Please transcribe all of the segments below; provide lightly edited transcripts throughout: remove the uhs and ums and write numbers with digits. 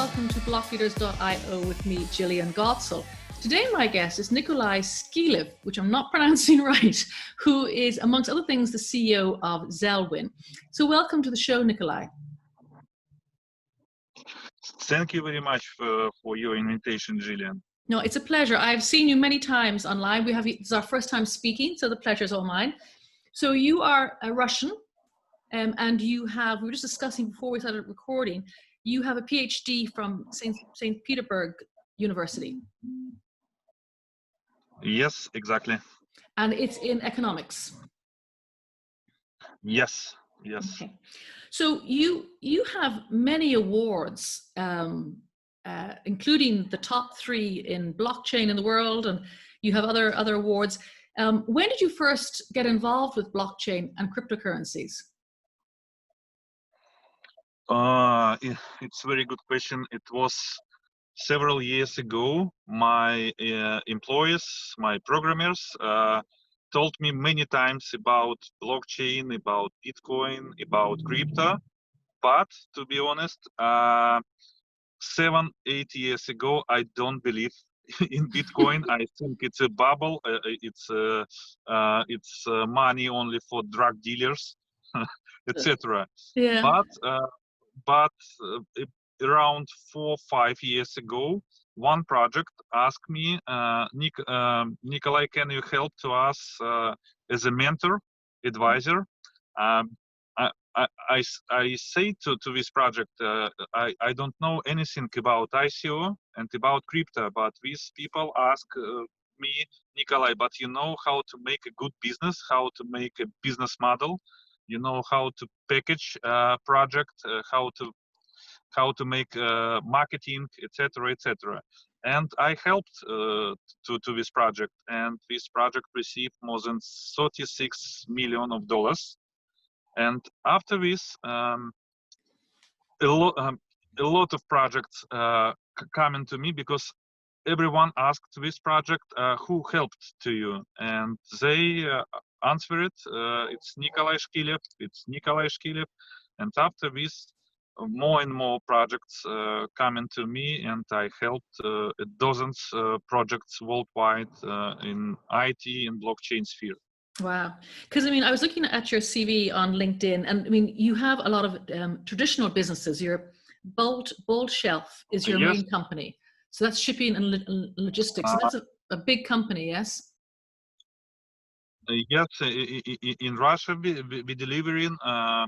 welcome to Blockleaders.io with me, Gillian Gottsell. Today my guest is Nikolay Shkilev, which I'm not pronouncing right, who is, amongst other things, the CEO of Zelwyn. So welcome to the show, Nikolay. Thank you very much for your invitation, Gillian. No, it's a pleasure. I've seen you many times online. It's our first time speaking, so the pleasure is all mine. So you are a Russian, and we were just discussing before we started recording, you have a PhD from St. Petersburg University. Yes, exactly. And it's in economics. Yes. Okay. So you have many awards, including the top 3 in blockchain in the world, and you have other awards. When did you first get involved with blockchain and cryptocurrencies? It's a very good question. It was several years ago. My employees, my programmers, told me many times about blockchain, about Bitcoin, about crypto. But to be honest, 7-8 years ago, I don't believe in Bitcoin. I think it's a bubble. It's money only for drug dealers, etc. Yeah. But around 4 or 5 years ago, one project asked me, Nikolay, can you help to us as a mentor, advisor? I say to this project, I don't know anything about ICO and about crypto, but these people ask me, Nikolay, but you know how to make a good business, how to make a business model, you know how to package a project, how to make marketing, etc., etc. And I helped to this project, and this project received more than $36 million. And after this, a lot of projects coming to me because everyone asked this project, who helped to you? And they answer it, it's Nikolay Shkilev, it's Nikolay Shkilev. And after this, more and more projects coming to me, and I helped dozens projects worldwide in IT and blockchain sphere. Wow. Because, I mean, I was looking at your CV on LinkedIn, and I mean, you have a lot of traditional businesses. Your Bold Shelf is your main company. So that's shipping and logistics. So that's a big company, yes? Yes, in Russia, we delivering a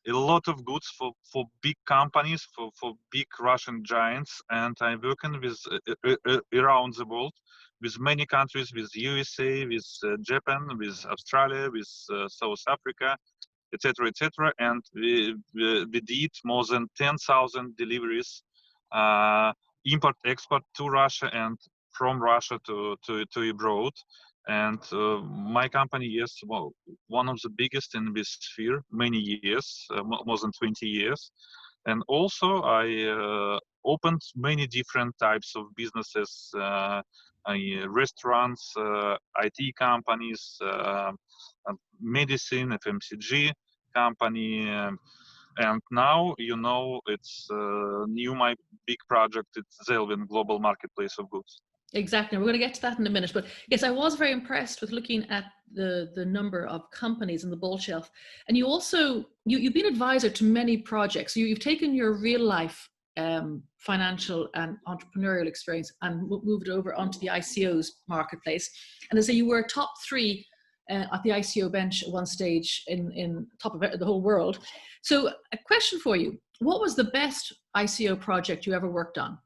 lot of goods for big companies, for big Russian giants, and I'm working with around the world, with many countries, with USA, with Japan, with Australia, with South Africa, etc., etc. And we did more than 10,000 deliveries, import, export to Russia and from Russia to abroad. And my company, yes, well, one of the biggest in this sphere, many years, more than 20 years. And also I opened many different types of businesses, restaurants, IT companies, medicine, FMCG company. And now, you know, it's my big project, it's Zelwyn, global marketplace of goods. Exactly. We're going to get to that in a minute. But yes, I was very impressed with looking at the number of companies in the Bold Shelf. And you also, you've been advisor to many projects. You've taken your real life financial and entrepreneurial experience and moved it over onto the ICOs marketplace. And as I say, you were top 3 at the ICO bench at one stage in top of the whole world. So a question for you, what was the best ICO project you ever worked on?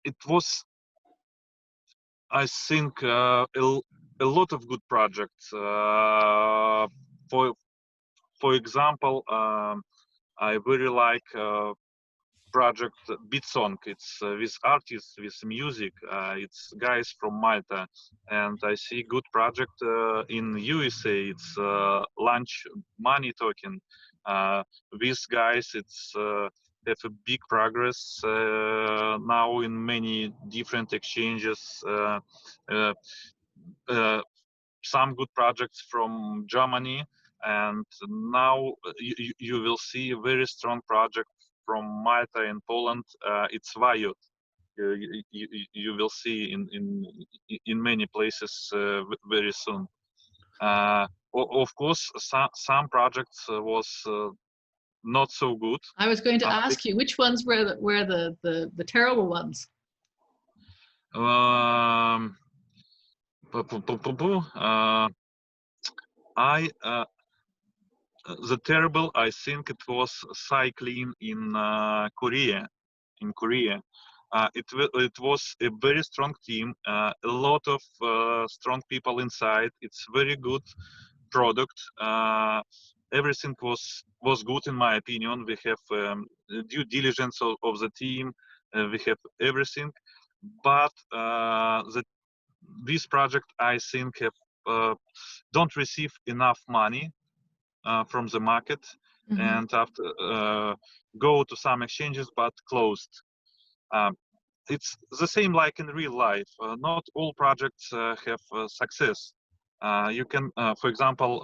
It was, I think, a lot of good projects. For example, I very like project Beatsong. It's with artists, with music. It's guys from Malta, and I see good project in USA. It's Launch Money Token. These guys, it's have a big progress now in many different exchanges. Some good projects from Germany, and now you will see a very strong project from Malta and Poland. It's Vajot. You will see in many places very soon. Of course, some projects was not so good. I was going to ask you which ones were the terrible ones. The terrible, I think it was cycling in Korea. In Korea, it was a very strong team, a lot of strong people inside. It's very good product. Everything was good in my opinion. We have due diligence of the team. We have everything, but this project I think have don't receive enough money from the market, and after go to some exchanges but closed. It's the same like in real life. Not all projects have success. You can, for example,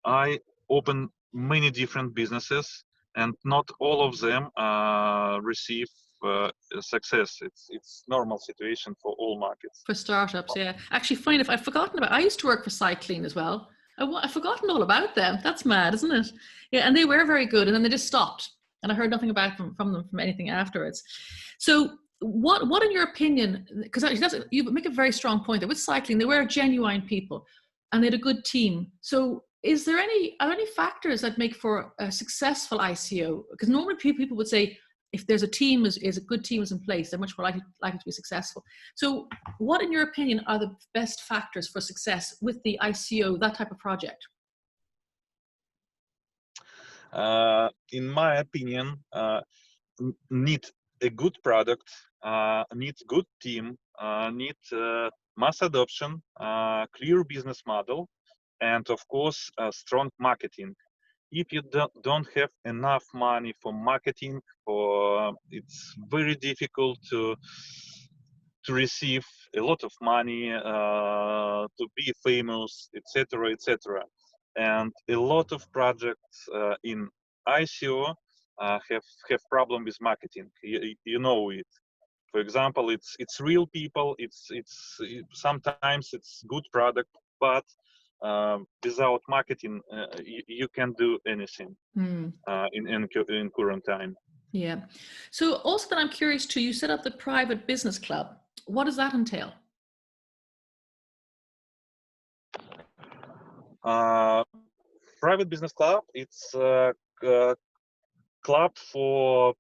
I open many different businesses, and not all of them receive success. It's normal situation for all markets. For startups, yeah. Actually, funny enough, I've forgotten about. I used to work for Cycling as well. I've forgotten all about them. That's mad, isn't it? Yeah, and they were very good, and then they just stopped, and I heard nothing about from them from anything afterwards. So, what in your opinion? Because you make a very strong point there with Cycling. They were genuine people, and they had a good team. So, are there any factors that make for a successful ICO? Because normally people would say, if there's a team, is a good team is in place, they're much more likely to be successful. So what, in your opinion, are the best factors for success with the ICO, that type of project? In my opinion, need a good product, need good team, need mass adoption, clear business model, and of course, strong marketing. If you don't have enough money for marketing, it's very difficult to receive a lot of money, to be famous, etc., etc. And a lot of projects in ICO have problem with marketing. You know it. For example, it's real people. It's sometimes it's good product, but without marketing, you can't do anything in current time. Yeah. So also, that I'm curious too. You set up the private business club. What does that entail? Private business club. It's a club for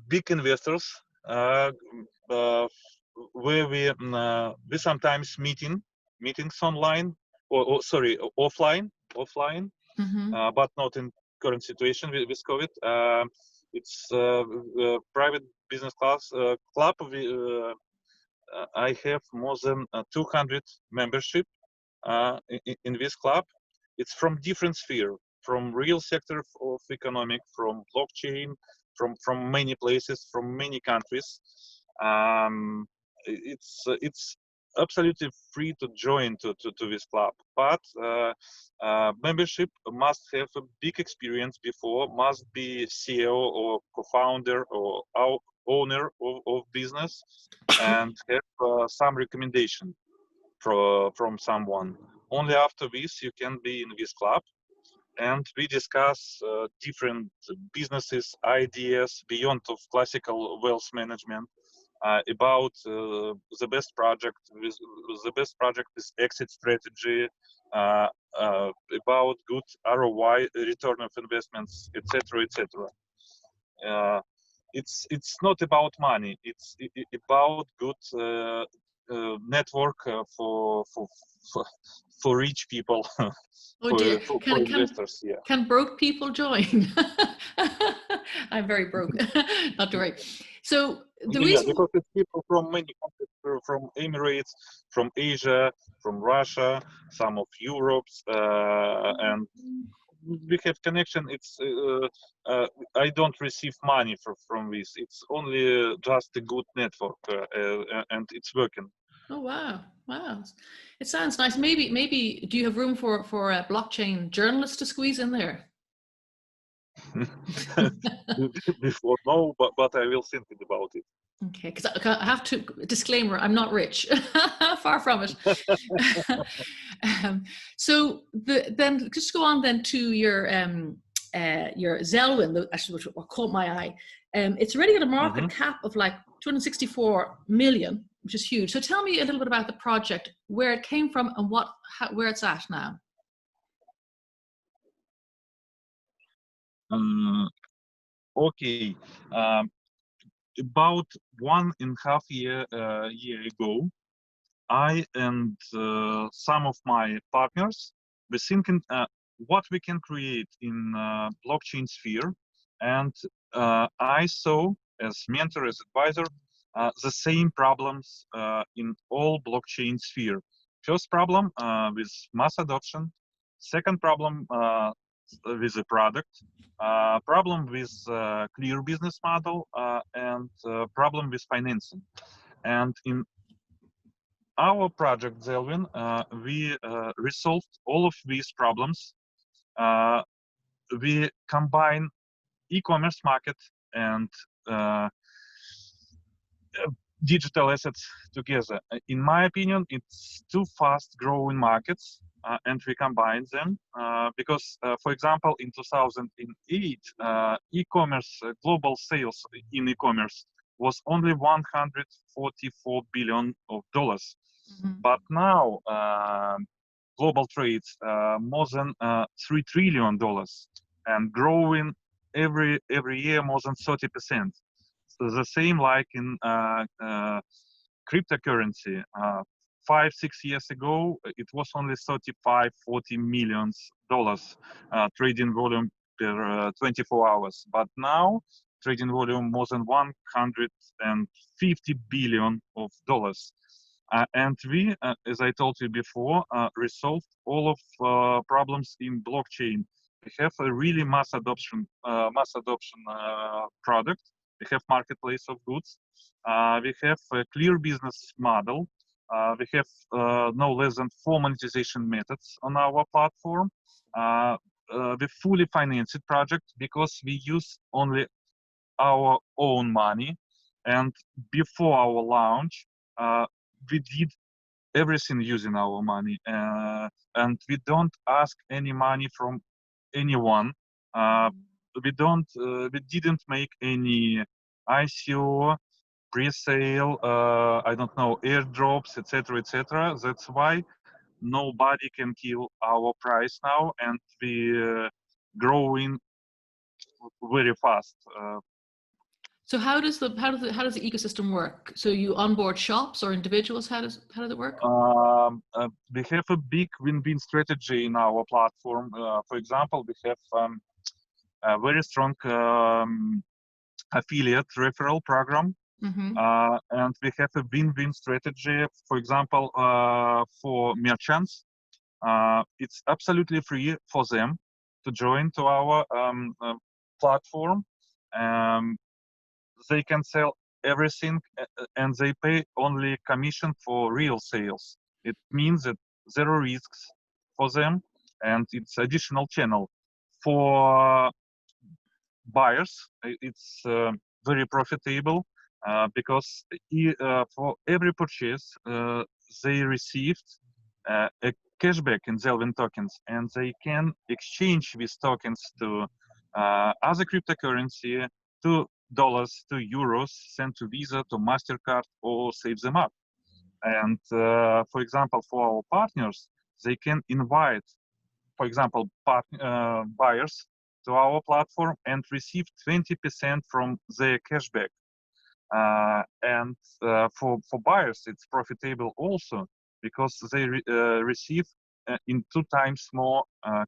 big investors, where we sometimes meetings online or sorry, offline, but not in current situation with COVID. It's a private business club. I have more than 200 membership in this club. It's from different sphere, from real sector of economic, from blockchain, from many places, from many countries. It's absolutely free to join to this club, but membership must have a big experience before, must be CEO or co-founder or owner of business, and have some recommendation from someone. Only after this you can be in this club, and we discuss different businesses, ideas beyond of classical wealth management, about the best project with exit strategy, about good ROI, return of investments, etc., etc. It's not about money. It's about good network for rich people. Oh dear. For investors, yeah. Can broke people join? I'm very broke. Not to worry. So the reason, because it's people from many countries, from Emirates, from Asia, from Russia, some of Europe, and we have connection. It's I don't receive money from this. It's only just a good network, and it's working. Oh wow, wow! It sounds nice. Maybe do you have room for a blockchain journalist to squeeze in there? Before, no, but I will think about it. Okay, because I have to disclaimer: I'm not rich, far from it. So then just go on then to your Zelwyn, actually, which caught my eye. It's already got a market cap of like 264 million, which is huge. So tell me a little bit about the project, where it came from, and where it's at now. Okay. About 1.5 year ago, I and some of my partners were thinking what we can create in blockchain sphere, and I saw as mentor, as advisor, the same problems in all blockchain sphere. First problem with mass adoption. Second problem with the product. Problem with clear business model, and problem with financing. And in our project, Zelwyn, we resolved all of these problems. We combine e-commerce market and digital assets together. In my opinion, it's two fast-growing markets, and we combine them because, for example, in 2008, e-commerce global sales in e-commerce was only $144 billion. But now global trades more than $3 trillion and growing every year more than 30%. So the same like in cryptocurrency. 5-6 years ago, it was only 35-40 million dollars trading volume per 24 hours. But now trading volume more than 150 billion of dollars. And we, as I told you before, resolved all of problems in blockchain. We have a really mass adoption product. We have marketplace of goods. We have a clear business model. We have no less than 4 monetization methods on our platform. We fully financed project because we use only our own money. And before our launch, we did everything using our money, and we don't ask any money from anyone. We didn't make any ICO, pre-sale, I don't know, airdrops, etc., etc. That's why nobody can kill our price now, and we growing very fast. So how does the ecosystem work? So you onboard shops or individuals? How does it work? We have a big win-win strategy in our platform. For example, we have a very strong affiliate referral program, and we have a win-win strategy. For example, for merchants, it's absolutely free for them to join to our platform. They can sell everything, and they pay only commission for real sales. It means that zero risks for them, and it's additional channel for buyers. It's very profitable because for every purchase they received a cashback in Zelwyn tokens, and they can exchange these tokens to other cryptocurrency, to dollars, to euros, send to Visa, to MasterCard, or save them up. And for example, for our partners, they can invite, for example, buyers to our platform and receive 20% from their cashback. And for buyers, it's profitable also because they receive in 2 times more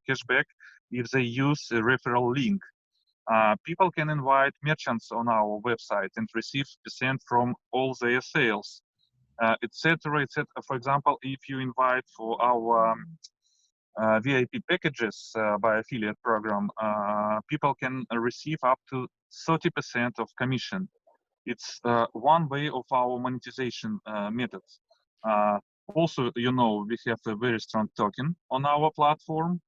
cashback if they use a referral link. People can invite merchants on our website and receive percent from all their sales, etc., etc. For example, if you invite for our VIP packages by affiliate program, people can receive up to 30% of commission. It's one way of our monetization methods. Also, you know, we have a very strong token on our platform.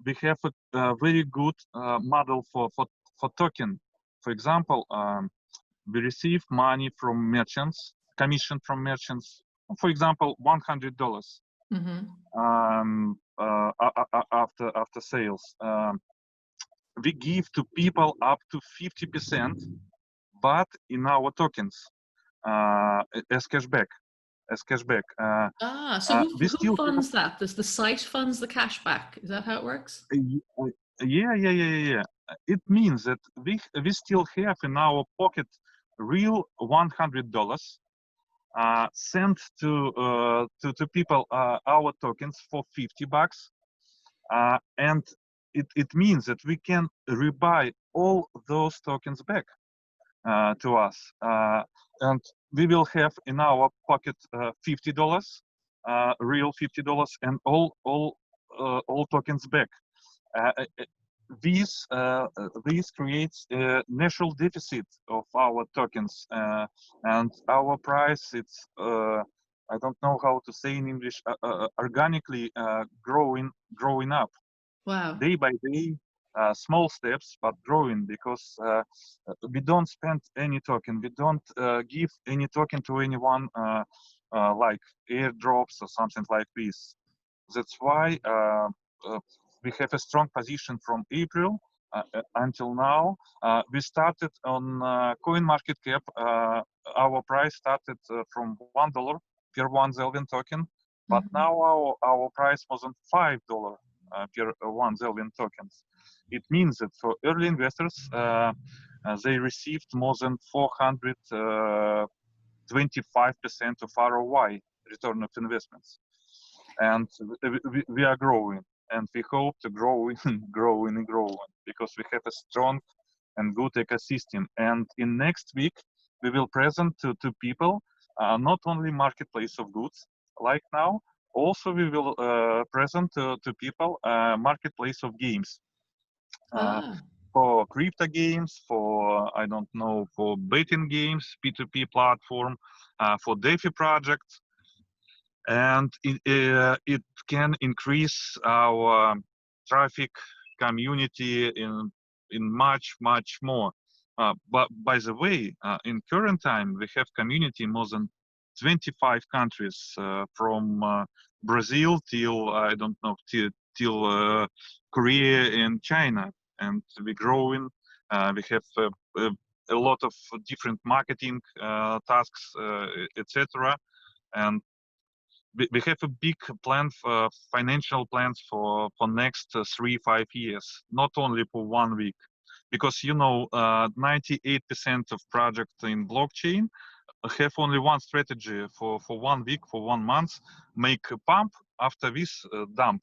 We have a very good model for token. For example, we receive money from merchants, commission from merchants. For example, $100 after sales. We give to people up to 50%, but in our tokens as cashback. So We who still have, funds that? Does the site funds the cashback? Is that how it works? yeah. It means that we still have in our pocket real $100 sent to people our tokens for $50, and it means that we can rebuy all those tokens back to us, and we will have in our pocket $50, real $50, and all tokens back. This creates a natural deficit of our tokens, and our price, it's I don't know how to say in English, organically growing up. Wow. Day by day, small steps, but growing, because we don't spend any token. We don't give any token to anyone, like airdrops or something like this. That's why we have a strong position from April until now. We started on CoinMarketCap. Our price started from $1 per 1 Zelvin token, but now our price was on $5 per 1 Zelvin tokens. It means that for early investors, they received more than 425% of ROI, return of investments. And we are growing, and we hope to grow growing, because we have a strong and good ecosystem. And in next week, we will present to people not only marketplace of goods like now, also we will present to people marketplace of games. For crypto games, for, I don't know, for betting games, P2P platform, for DeFi projects. And it can increase our traffic community in much more. But by the way, in current time, we have community in more than 25 countries, from Brazil till, I don't know, till Korea and China, and we're growing. We have a lot of different marketing tasks, etc. And we have a big plan for financial plans for next 3-5 years, not only for 1 week, because 98% of projects in blockchain have only one strategy for 1 week, for 1 month, make a pump, after this dump.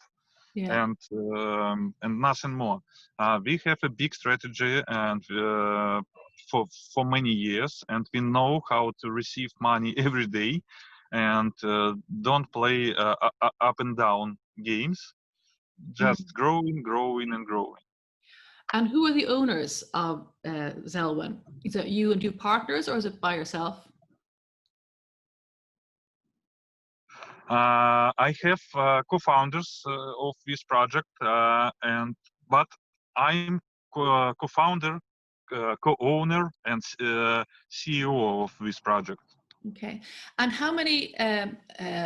Yeah. And nothing more. We have a big strategy, and for many years, and we know how to receive money every day, and don't play up and down games, just growing. And who are the owners of Zelwin? Is it you and two partners, or is it by yourself? I have co-founders of this project, but I'm co-founder, co-owner, and CEO of this project. Okay. And how many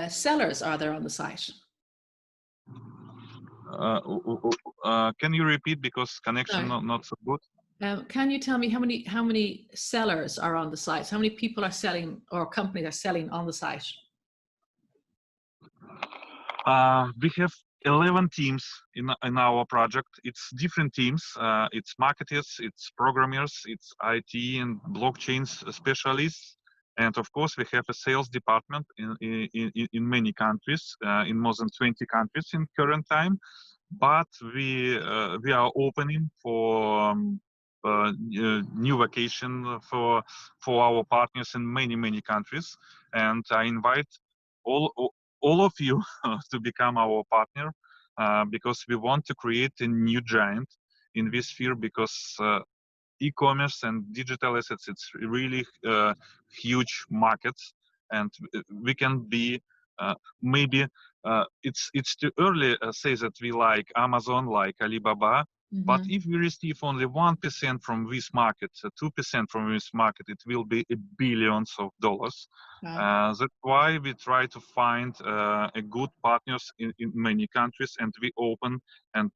sellers are there on the site? Can you repeat, because connection not so good? Can you tell me how many sellers are on the site? How many people are selling, or companies are selling on the site? We have 11 teams in our project. It's different teams. It's marketers, it's programmers, it's IT and blockchain specialists. And of course, we have a sales department in many countries, in more than 20 countries in current time. But we are opening for new vacation for our partners in many countries. And I invite all of you to become our partner, because we want to create a new giant in this sphere, because e-commerce and digital assets, it's really huge markets, and we can be maybe it's too early say that we like Amazon, like Alibaba. But if we receive only 1% from this market, 2% from this market, it will be billions of dollars. Wow. That's why we try to find a good partners in many countries, and we open. And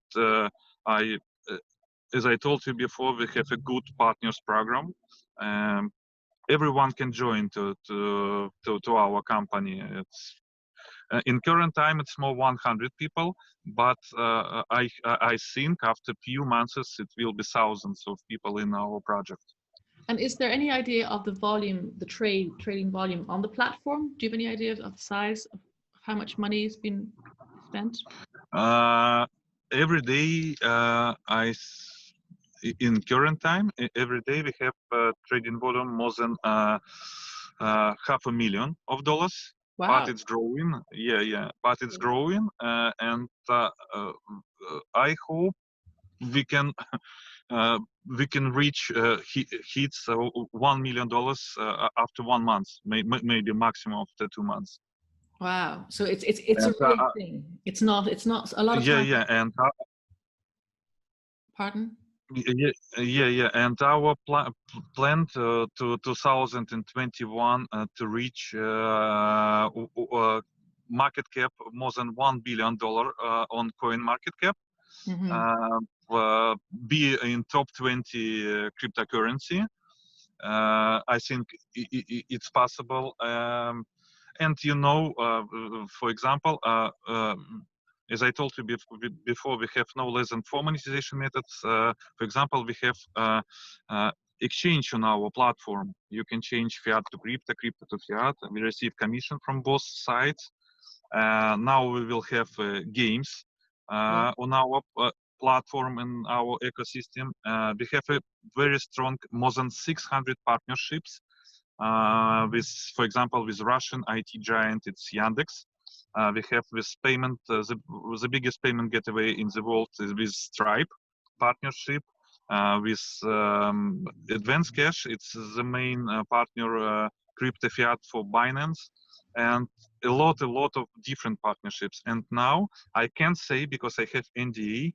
as I told you before, we have a good partners program. Everyone can join to our company. It's in current time it's more 100 people, but I think after few months it will be thousands of people in our project. And is there any idea of the volume, the trading volume on the platform? Do you have any idea of the size of how much money has been spent? Every day in current time, every day we have trading volume more than $500,000. Wow. But it's growing. Yeah. But it's growing, and I hope we can reach hits $1 million after 1 month, maybe maximum after 2 months. Wow. So it's a real thing. It's not a lot of time. Yeah, and pardon? Yeah, and our plan to 2021 to reach market cap more than $1 billion on coin market cap. Be in top 20 cryptocurrency. I think it's possible. And for example, as I told you before, we have no less than 4 monetization methods. For example, we have exchange on our platform. You can change fiat to crypto, crypto to fiat. We receive commission from both sides. Now we will have games on our platform and our ecosystem. We have a very strong, more than 600 partnerships with, for example, with Russian IT giant, it's Yandex. We have this payment, the biggest payment gateway in the world is with Stripe partnership. With Advanced Cash, it's the main partner crypto fiat for Binance, and a lot of different partnerships. And now I can't say because I have NDA.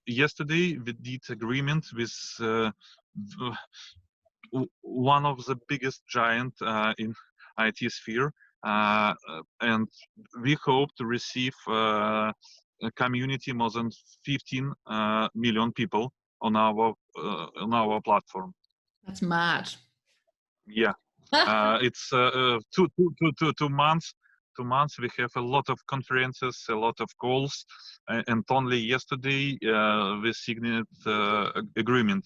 Yesterday we did agreement with one of the biggest giant in IT sphere, and we hope to receive a community more than 15 million people on our platform. That's mad. Yeah. It's 2 months. 2 months. We have a lot of conferences, a lot of calls, and only yesterday we signed agreement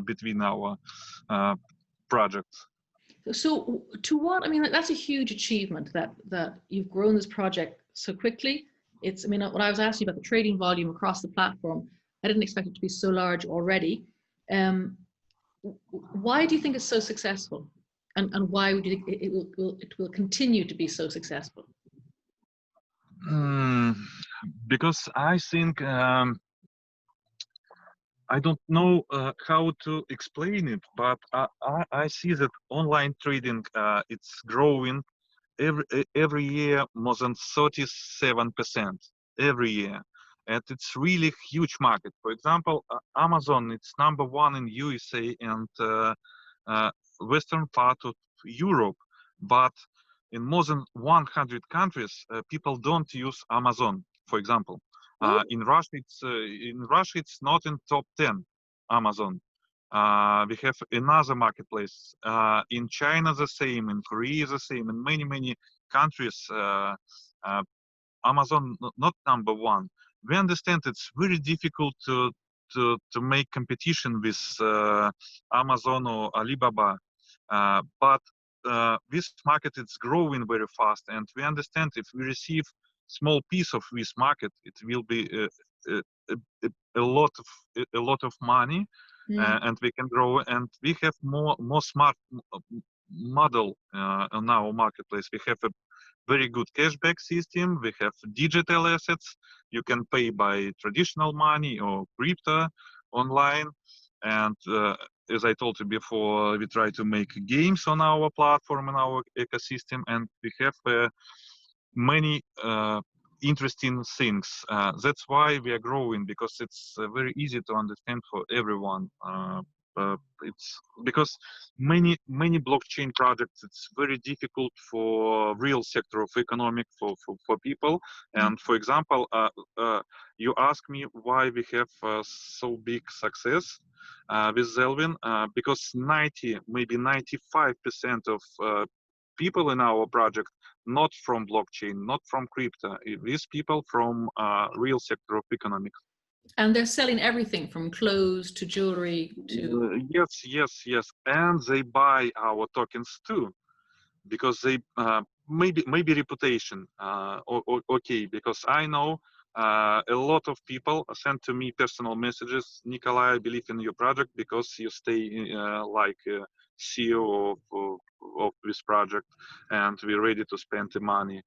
between our projects. So, to what? I mean, that's a huge achievement that you've grown this project so quickly. It's. I mean, when I was asking about the trading volume across the platform, I didn't expect it to be so large already. Why do you think it's so successful? And why would you think it will continue to be so successful? Because I think I don't know how to explain it, but I see that online trading it's growing every year more than 37% every year, and it's really huge market. For example, Amazon, it's #1 in USA and western part of Europe, but in more than 100 countries, people don't use Amazon. For example, in Russia, it's not in top 10. Amazon. We have another marketplace. In China, the same. In Korea, the same. In many countries, Amazon not #1. We understand it's very difficult to make competition with Amazon or Alibaba, but this market is growing very fast, and we understand if we receive small piece of this market, it will be a lot of money, and we can grow. And we have more smart model on our marketplace. We have a very good cashback system. We have digital assets. You can pay by traditional money or crypto online, and as I told you before, we try to make games on our platform and our ecosystem, and we have many interesting things. That's why we are growing, because it's very easy to understand for everyone. It's because many blockchain projects, it's very difficult for real sector of economic for people. And for example, you ask me why we have so big success with Zelvin, because 90, maybe 95% of people in our project not from blockchain, not from crypto. These people from real sector of economics. And they're selling everything from clothes to jewelry to... Yes. And they buy our tokens too, because they maybe reputation. Okay, because I know a lot of people send to me personal messages. Nikolay, I believe in your project because you stay like CEO of this project, and we're ready to spend the money.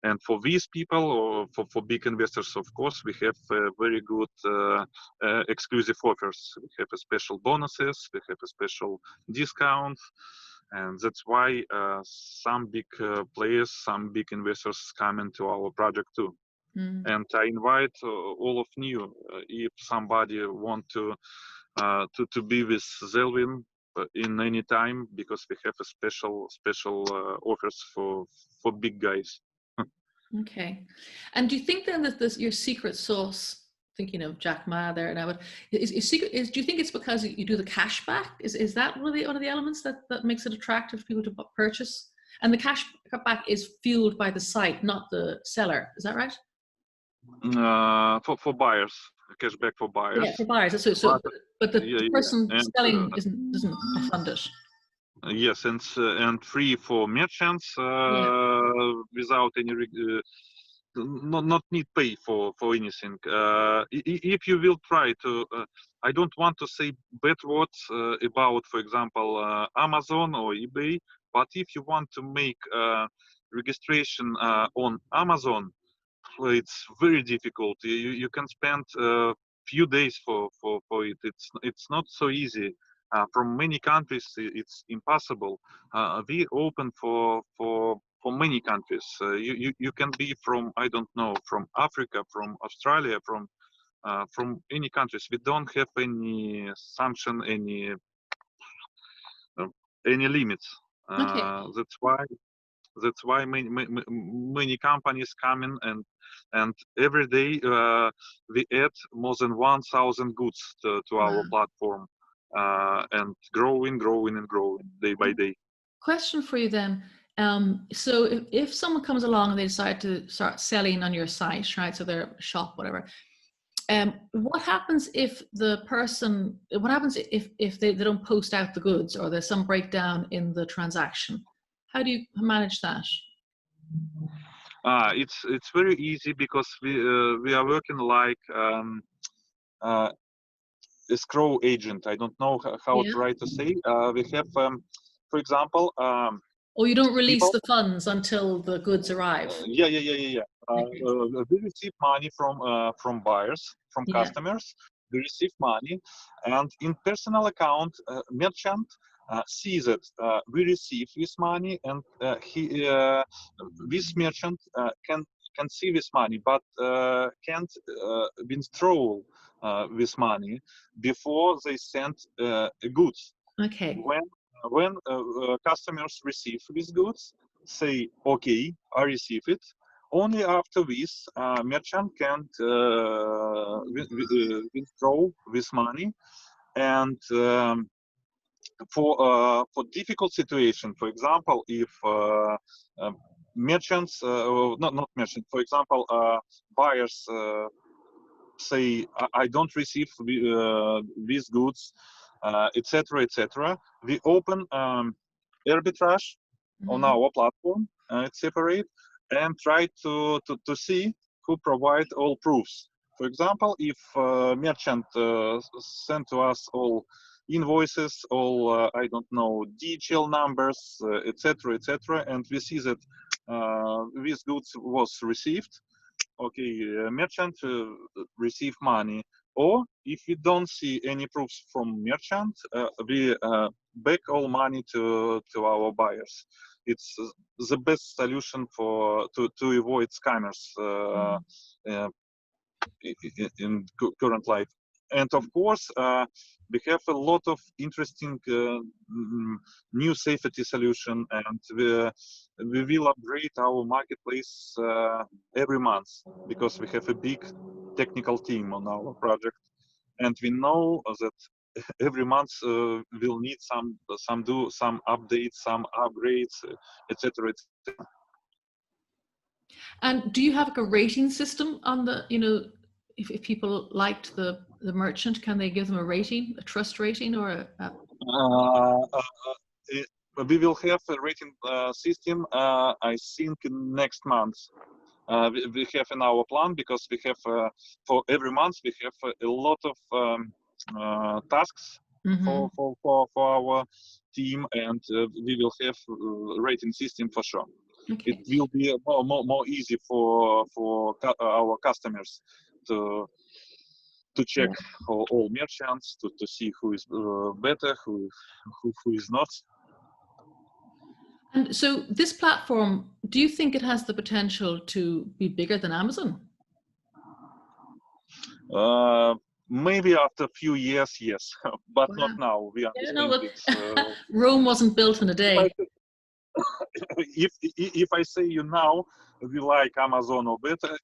And for these people, or for big investors, of course, we have very good exclusive offers. We have special bonuses, we have a special discounts, and that's why some big players, some big investors come into our project too. And I invite all of you, if somebody want to be with Zelvin in any time, because we have a special offers for big guys. Okay. And do you think then that this, your secret sauce, thinking of Jack Ma there now, but do you think it's because you do the cash back? Is that one of the elements that makes it attractive for people to purchase? And the cash back is fueled by the site, not the seller. Is that right? For buyers, cashback for buyers. Yeah, for buyers. But the person selling doesn't fund it. Yes, and free for merchants without any not need pay for anything. If you will try to, I don't want to say bad words about, for example, Amazon or eBay, but if you want to make registration on Amazon, it's very difficult. You can spend few days for it. It's not so easy. From many countries, it's impossible. We open for many countries. You can be from, I don't know, from Africa, from Australia, from any countries. We don't have any sanction, any limits. Okay. That's why many companies come in, and every day we add more than 1,000 goods to our platform, and growing day by day. Question for you then. So if someone comes along and they decide to start selling on your site, right? So their shop, whatever. What happens if what happens if they don't post out the goods, or there's some breakdown in the transaction? How do you manage that? It's very easy, because we are working like escrow agent. I don't know how to right to say. We have, for example, or you don't release the funds until the goods arrive. Yeah. We receive money from buyers, from customers. We receive money, and in personal account, merchant sees it. We receive this money, and this merchant can see this money, but can't withdraw this money before they send goods. Okay. When customers receive these goods, say, okay, I receive it. Only after this, merchant can withdraw this money. And for difficult situation, for example, if merchants, not merchants, for example, buyers say, I don't receive these goods, etc., etc. We open arbitrage on our platform, it's separate, and try to see who provide all proofs. For example, if merchant send to us all invoices, all I don't know, DHL numbers, etc., etc., and we see that these goods was received. Okay, merchant receive money. Or if we don't see any proofs from merchant, we back all money to our buyers. It's the best solution to avoid scammers in current life. And of course, we have a lot of interesting new safety solution, and we will upgrade our marketplace every month because we have a big technical team on our project, and we know that every month we'll need some updates, some upgrades, etc. And do you have like a rating system on the, if people liked the merchant, can they give them a rating, a trust rating, or we will have a rating system, I think, next month. We have in our plan, because we have for every month we have a lot of tasks for our team, and we will have rating system for sure. Okay. It will be more easy for our customers to check all merchants, to see who is better, who is not. And so this platform, do you think it has the potential to be bigger than Amazon? Maybe after a few years, yes, but not now. We understand Rome wasn't built in a day. If I say you now, we like Amazon or better,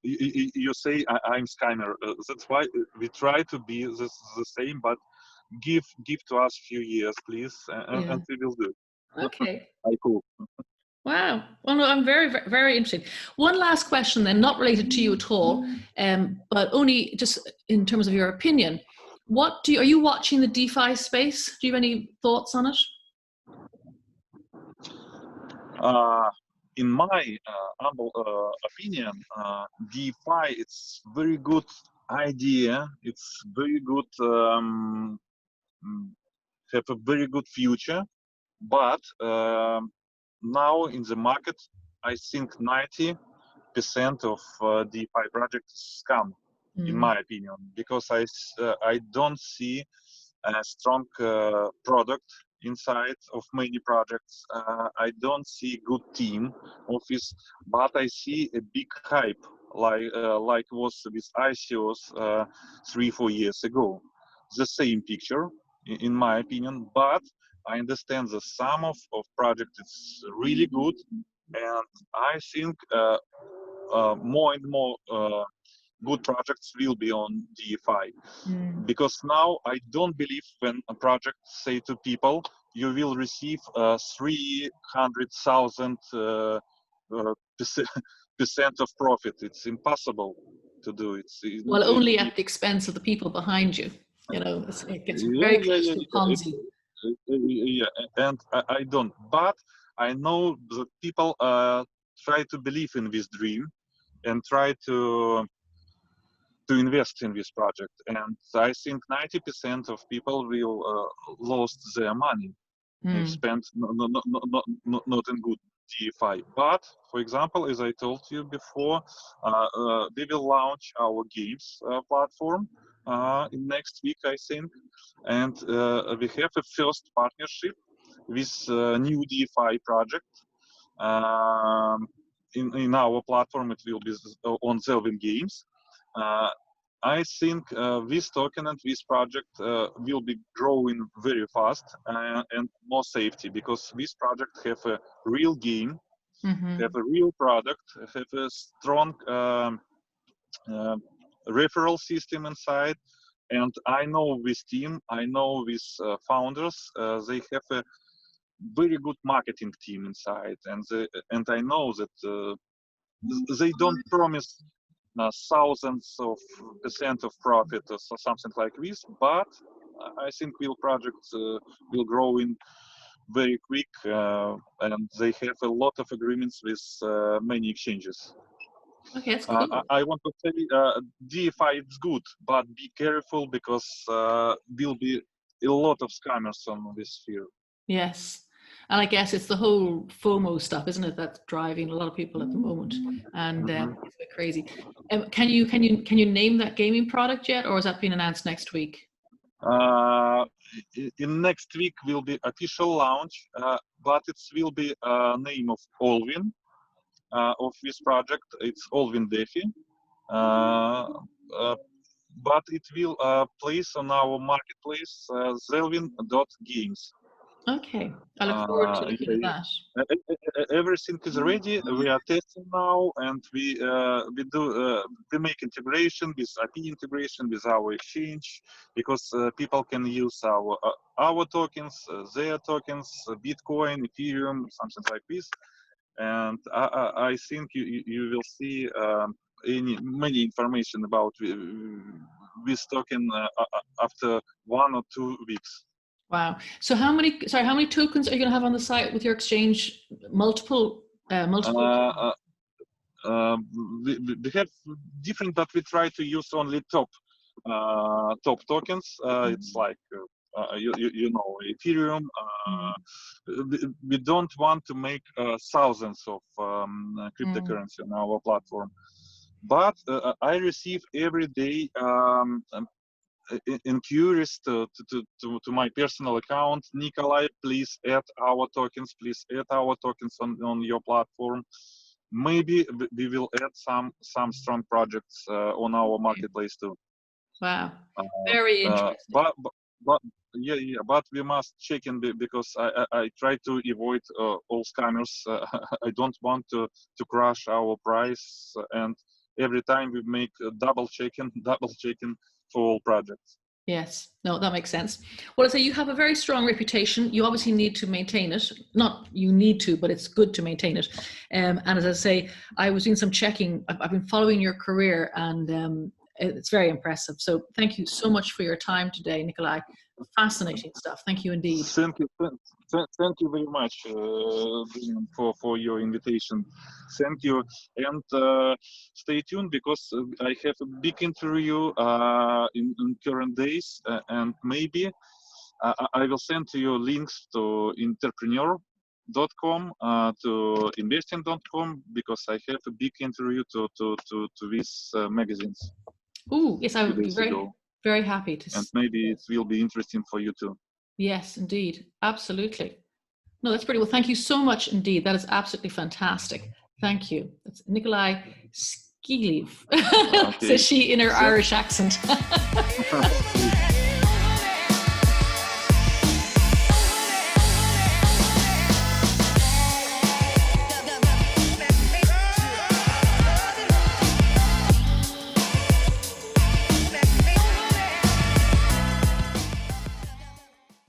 you say I'm scammer. That's why we try to be the same, but give to us a few years, please, and we will do. Okay. I hope. Wow. Well, no, I'm very, very interested. One last question then, not related to you at all, but only just in terms of your opinion. Are you watching the DeFi space? Do you have any thoughts on it? In my humble opinion, DeFi, it's very good idea. It's very good, have a very good future, but now in the market, I think 90% of DeFi projects is scam, in my opinion, because I don't see a strong product inside of many projects. I don't see good team office, but I see a big hype like was with ICOs 3-4 years ago. The same picture, in my opinion, but I understand the sum of project is really good, and I think more and more good projects will be on DeFi. Because now I don't believe when a project say to people, you will receive 300,000% of profit. It's impossible to do it. Well, only at the expense of the people behind you. It gets very close to Ponzi. Yeah, and I don't. But I know that people try to believe in this dream and try to invest in this project, and I think 90% of people will lost their money if spent not in good DeFi. But for example, as I told you before, we will launch our games platform in next week, I think, and we have a first partnership with new DeFi project. In our platform, it will be on Zelvin Games. I think this token and this project will be growing very fast and more safety, because this project have a real game, have a real product, have a strong referral system inside. And I know this team, I know these founders, they have a very good marketing team inside, and I know that they don't promise thousands of % of profit or something like this, but I think real projects will grow in very quick, and they have a lot of agreements with many exchanges. Okay, that's cool. I want to say DeFi is good, but be careful, because will be a lot of scammers on this sphere. Yes. And I guess it's the whole FOMO stuff, isn't it, that's driving a lot of people at the moment, and it's a bit crazy. Can you name that gaming product yet, or has that been announced next week? In next week will be official launch, but it will be name of Allwin of this project. It's Allwin Defi, but it will place on our marketplace Zelwin.games. Okay, I look forward to looking at that. Everything is ready. We are testing now, and we make integration with API integration with our exchange, because people can use our tokens, their tokens, Bitcoin, Ethereum, something like this. And I think you will see many information about this token after 1 or 2 weeks. Wow. So how many tokens are you going to have on the site with your exchange? Multiple. We have different, but we try to use only top tokens. It's like you know, Ethereum. We don't want to make thousands of cryptocurrency on our platform, but I receive every day inquiries to my personal account. Nikolay, please add our tokens. Please add our tokens on your platform. Maybe we will add some strong projects on our marketplace too. Wow, very interesting. But we must check in, because I try to avoid all scammers. I don't want to crash our price, and every time we make double checking for all projects. Yes, no, that makes sense. Well, I say you have a very strong reputation. You obviously need to maintain it. Not you need to, but it's good to maintain it. And as I say, I was doing some checking. I've been following your career, and it's very impressive. So thank you so much for your time today, Nikolay. Fascinating stuff. Thank you indeed. Thank you very much for your invitation. Thank you, and stay tuned, because I have a big interview in current days, and maybe I will send to you links to entrepreneur.com, to investing.com, because I have a big interview to these magazines. Oh, yes, I would be very happy to. And maybe it will be interesting for you too. Yes, indeed. Absolutely. No, that's pretty well. Thank you so much indeed. That is absolutely fantastic. Thank you. That's Nikolay Shkilev, says she in her Irish accent.